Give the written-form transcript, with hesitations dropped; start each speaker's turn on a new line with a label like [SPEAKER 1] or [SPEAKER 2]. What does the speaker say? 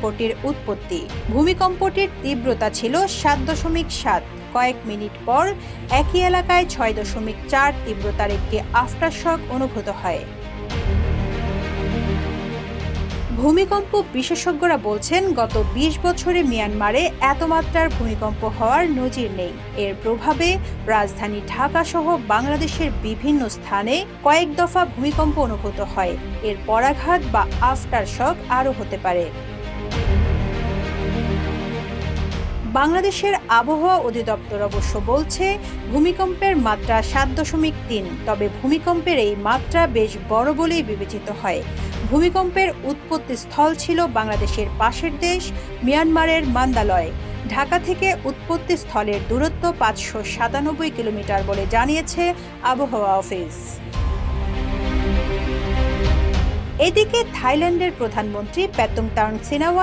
[SPEAKER 1] ভূমিকম্পটির উৎপত্তি। ভূমিকম্পটির তীব্রতা ছিল ৭.৭। কয়েক মিনিট পর একই এলাকায় ৬.৪ তীব্রতার একটি আফটারশক অনুভূত হয়। ভূমিকম্প বিশেষজ্ঞরা বলছেন, গত ২০ বছরে মিয়ানমারে এত মাত্রার ভূমিকম্প হওয়ার নজির নেই। এর প্রভাবে রাজধানী ঢাকা সহ বাংলাদেশের বিভিন্ন স্থানে কয়েক দফা ভূমিকম্প অনুভূত হয়। এর পরাঘাত বা আফটারশক আরও হতে পারে। বাংলাদেশের আবহাওয়া অধিদপ্তর অবশ্য বলছে, ভূমিকম্পের মাত্রা ৭.৩। তবে ভূমিকম্পের এই মাত্রা বেশ বড় বলেই বিবেচিত হয়। ভূমিকম্পের উৎপত্তি স্থল ছিল বাংলাদেশের পাশের দেশ মিয়ানমারের মান্দালয়। ঢাকা থেকে উৎপত্তি স্থলের দূরত্ব ৫৯৭ কিলোমিটার বলে জানিয়েছে আবহাওয়া অফিস। এদিকে থাইল্যান্ডের প্রধানমন্ত্রী প্যাটুংটান সিনাওয়া